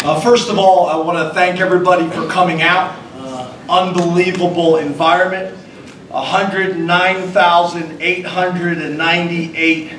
First of all, I want to thank everybody for coming out. Unbelievable environment. 109,898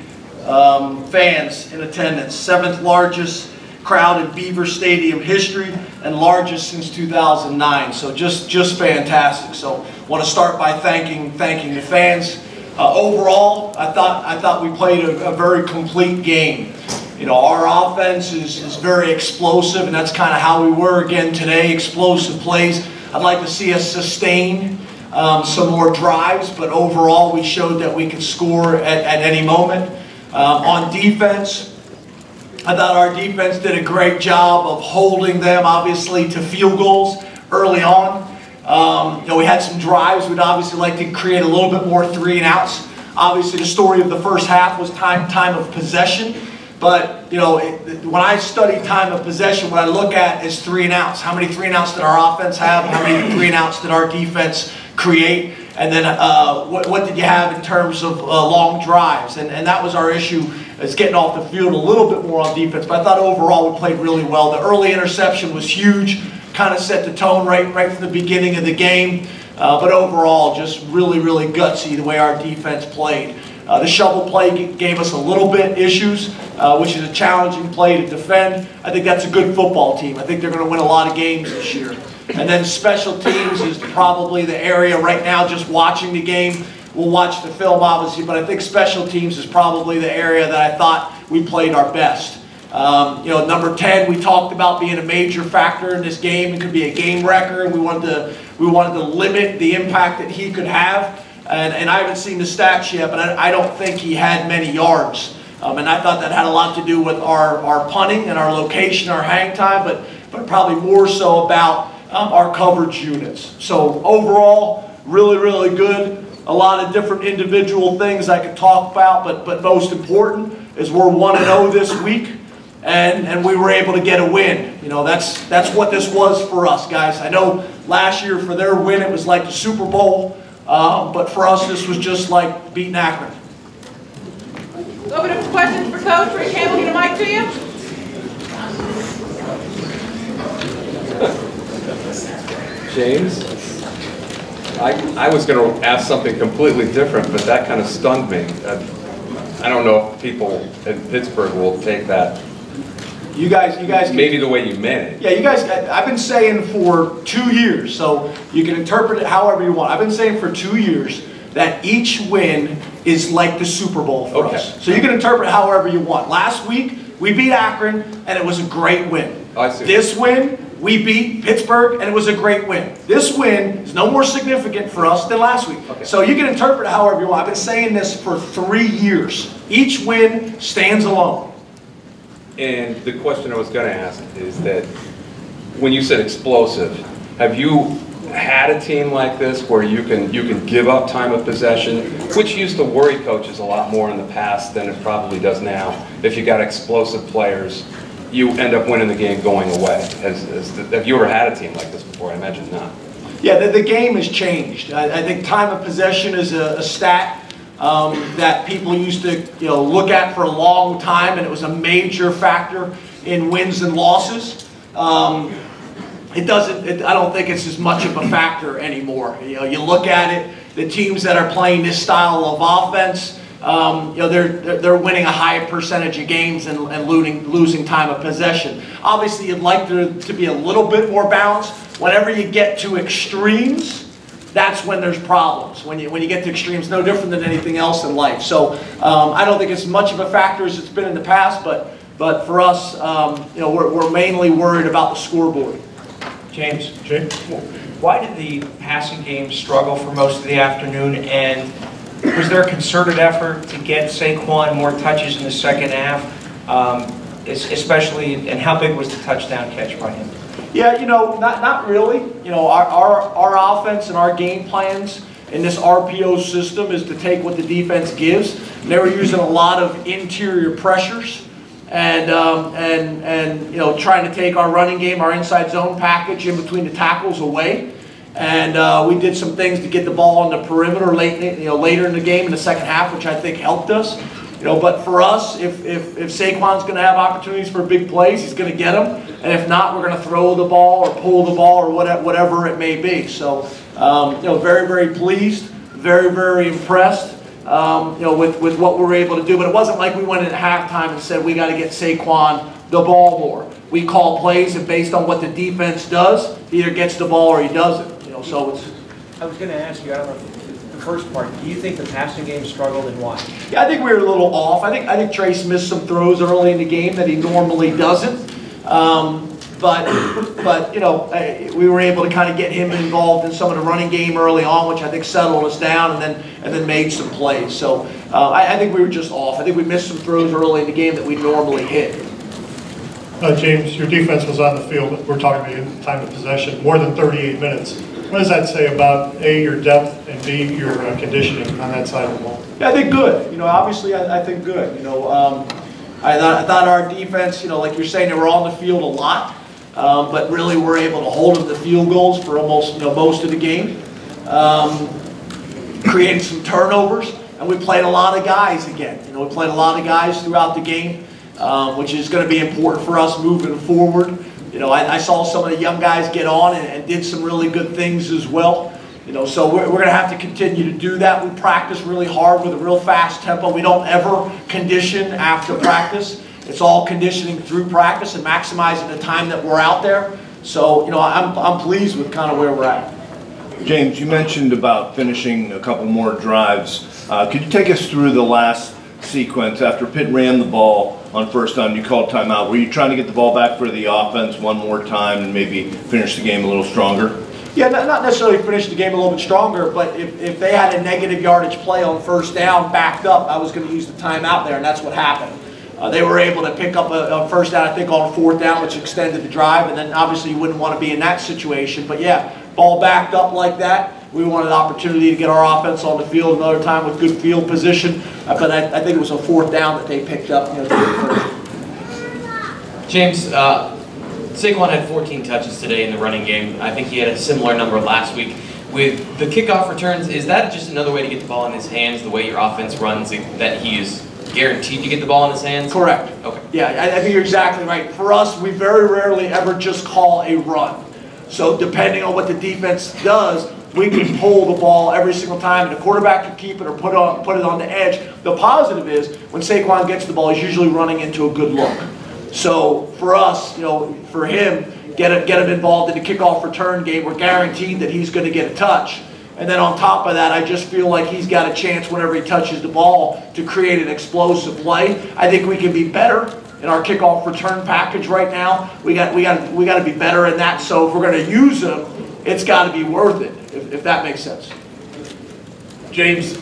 fans in attendance. 7th largest crowd in Beaver Stadium history and largest since 2009. So just fantastic. So I want to start by thanking the fans. Overall, I thought we played a very complete game. You know, our offense is very explosive, and that's kind of how we were again today, explosive plays. I'd like to see us sustain some more drives, but overall we showed that we could score at any moment. On defense, I thought our defense did a great job of holding them, obviously, to field goals early on. You know, we had some drives. We'd obviously like to create a little bit more 3 and outs. Obviously, the story of the first half was time of possession. But, you know, when I study time of possession, what I look at is 3 and outs. How many 3 and outs did our offense have? How many 3 and outs did our defense create? And then what did you have in terms of long drives? And that was our issue, is getting off the field a little bit more on defense. But I thought overall we played really well. The early interception was huge, kind of set the tone right from the beginning of the game. But overall, just really gutsy the way our defense played. The shovel play gave us a little bit issues, which is a challenging play to defend. I think that's a good football team. I think they're going to win a lot of games this year. And then special teams is probably the area right now, just watching the game. We'll watch the film, obviously, but I think special teams is probably the area that I thought we played our best. You know, number 10, we talked about being a major factor in this game. It could be a game wrecker, and we wanted to limit the impact that he could have. And I haven't seen the stats yet, but I don't think he had many yards. And I thought that had a lot to do with our punting and our location, our hang time, but probably more so about our coverage units. So overall, really good. A lot of different individual things I could talk about, but most important is we're 1-0 this week, and we were able to get a win. You know, that's what this was for us, guys. I know last year for their win it was like the Super Bowl. But for us, this was just like beating Akron. Open up questions for Coach. Rick Campbell, get a mic to you. James, I was going to ask something completely different, but that kind of stunned me. I don't know if people in Pittsburgh will take that. You guys maybe the way you meant it. Yeah, you guys, I've been saying for 2 years, so you can interpret it however you want. I've been saying for 2 years that each win is like the Super Bowl for us. So you can interpret it however you want. Last week, we beat Akron, and it was a great win. I see. This win, we beat Pittsburgh, and it was a great win. This win is no more significant for us than last week. Okay. So you can interpret it however you want. I've been saying this for 3 years. Each win stands alone. And the question I was going to ask is that when you said explosive, have you had a team like this where you can give up time of possession, which used to worry coaches a lot more in the past than it probably does now? If you got explosive players, you end up winning the game going away. Have you ever had a team like this before? I imagine not. Yeah, the game has changed. I think time of possession is a stat that people used to look at for a long time, and it was a major factor in wins and losses. I don't think it's as much of a factor anymore. You look at it, the teams that are playing this style of offense, they're winning a high percentage of games and losing time of possession. Obviously, you'd like there to be a little bit more balance. Whenever you get to extremes, that's when there's problems. When you get to extremes, no different than anything else in life. So I don't think it's much of a factor as it's been in the past, but for us, we're mainly worried about the scoreboard. James, why did the passing game struggle for most of the afternoon, and was there a concerted effort to get Saquon more touches in the second half, especially, and how big was the touchdown catch by him? Yeah, not really. Our offense and our game plans in this RPO system is to take what the defense gives. And they were using a lot of interior pressures and trying to take our running game, our inside zone package in between the tackles away. And we did some things to get the ball on the perimeter later in the game in the second half, which I think helped us. But for us, if Saquon's going to have opportunities for big plays, he's going to get them. And if not, we're going to throw the ball or pull the ball or whatever it may be. So, very, very pleased, very, very impressed, with what we were able to do. But it wasn't like we went in at halftime and said we got to get Saquon the ball more. We call plays, and based on what the defense does, he either gets the ball or he doesn't. So it's. I was going to ask you, I don't know, the first part, do you think the passing game struggled and why? Yeah, I think we were a little off. I think Trace missed some throws early in the game that he normally doesn't. But we were able to kind of get him involved in some of the running game early on, which I think settled us down, and then made some plays. So I think we were just off. I think we missed some throws early in the game that we normally hit. James, your defense was on the field, we're talking about in time of possession, more than 38 minutes. What does that say about A, your depth, and B, your conditioning on that side of the ball? Yeah, I think good. Obviously I think good. I thought our defense, like you're saying, they were on the field a lot, but really were able to hold them to field goals for almost most of the game. Created some turnovers, and we played a lot of guys again. We played a lot of guys throughout the game, which is going to be important for us moving forward. I saw some of the young guys get on and did some really good things as well. So we're going to have to continue to do that. We practice really hard with a real fast tempo. We don't ever condition after practice. It's all conditioning through practice and maximizing the time that we're out there. So, I'm pleased with kind of where we're at. James, you mentioned about finishing a couple more drives. Could you take us through the last sequence after Pitt ran the ball on first down? You called timeout. Were you trying to get the ball back for the offense one more time and maybe finish the game a little stronger? Yeah, not necessarily finish the game a little bit stronger, but if they had a negative yardage play on first down backed up, I was going to use the timeout there, and that's what happened. They were able to pick up a first down, I think, on fourth down, which extended the drive, and then obviously you wouldn't want to be in that situation. But yeah, ball backed up like that. We wanted an opportunity to get our offense on the field another time with good field position. But I think it was a fourth down that they picked up. James, Saquon had 14 touches today in the running game. I think he had a similar number last week. With the kickoff returns, is that just another way to get the ball in his hands, the way your offense runs, that he is guaranteed to get the ball in his hands? Correct. Okay. Yeah, I think you're exactly right. For us, we very rarely ever just call a run. So depending on what the defense does, we can pull the ball every single time, and the quarterback can keep it or put it on the edge. The positive is when Saquon gets the ball, he's usually running into a good look. So for us, for him, get him involved in the kickoff return game, we're guaranteed that he's going to get a touch. And then on top of that, I just feel like he's got a chance whenever he touches the ball to create an explosive play. I think we can be better in our kickoff return package right now. We got to be better in that. So if we're going to use him, it's got to be worth it, if that makes sense. James,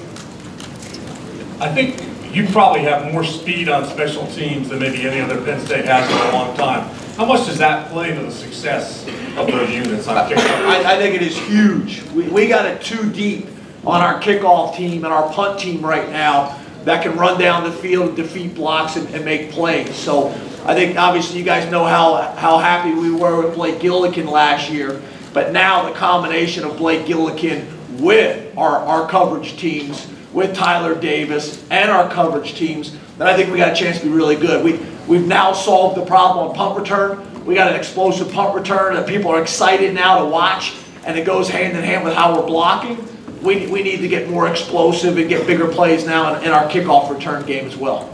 I think you probably have more speed on special teams than maybe any other Penn State has in a long time. How much does that play into the success of those units on kickoff? I think it is huge. We got it too deep on our kickoff team and our punt team right now that can run down the field and defeat blocks and make plays. So I think obviously you guys know how happy we were with Blake Gillikin last year. But now the combination of Blake Gillikin with our coverage teams, with Tyler Davis and our coverage teams, then I think we got a chance to be really good. We've now solved the problem on punt return. We got an explosive punt return that people are excited now to watch, and it goes hand in hand with how we're blocking. We need to get more explosive and get bigger plays now in our kickoff return game as well.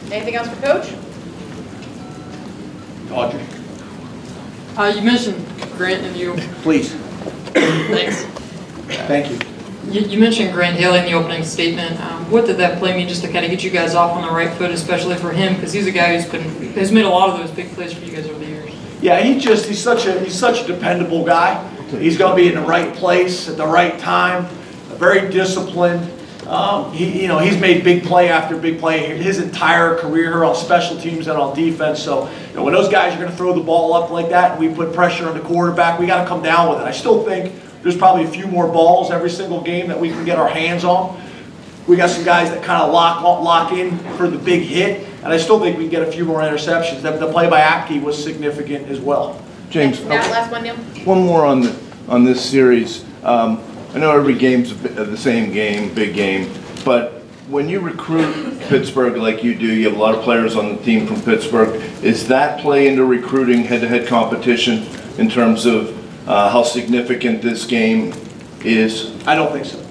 Anything else for Coach? Audrey. You mentioned Grant and you. Please. Thanks. Thank you. You mentioned Grant Hill in the opening statement. What did that play mean just to kind of get you guys off on the right foot, especially for him, because he's a guy who's made a lot of those big plays for you guys over the years? Yeah, he's such a dependable guy. He's going to be in the right place at the right time. Very disciplined. He's made big play after big play his entire career on special teams and on defense. So when those guys are going to throw the ball up like that, and we put pressure on the quarterback, we got to come down with it. I still think there's probably a few more balls every single game that we can get our hands on. We got some guys that kind of lock in for the big hit, and I still think we can get a few more interceptions. The play by Apke was significant as well. James, Last one, Neil. one more on this series. I know every game's the same game, big game, but when you recruit Pittsburgh like you do, you have a lot of players on the team from Pittsburgh. Is that play into recruiting head-to-head competition in terms of how significant this game is? I don't think so.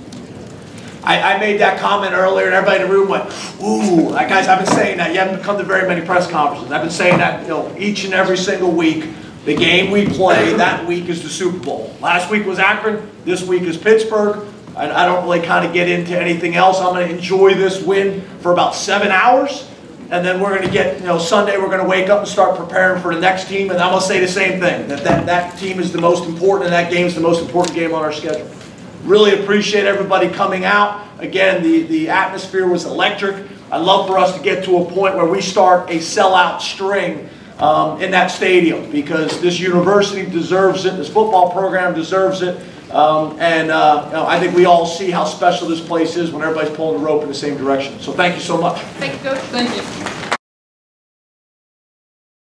I made that comment earlier, and everybody in the room went, ooh. Guys, I've been saying that. You haven't come to very many press conferences. I've been saying that, you know, each and every single week. The game we play that week is the Super Bowl. Last week was Akron. This week is Pittsburgh. I don't really kind of get into anything else. I'm going to enjoy this win for about 7 hours. And then we're going to get, you know, Sunday we're going to wake up and start preparing for the next team. And I'm going to say the same thing, that team is the most important, and that game is the most important game on our schedule. Really appreciate everybody coming out. Again, the atmosphere was electric. I'd love for us to get to a point where we start a sellout string in that stadium, because this university deserves it, this football program deserves it, and I think we all see how special this place is when everybody's pulling the rope in the same direction. So thank you so much. Thank you, Coach. Thank you.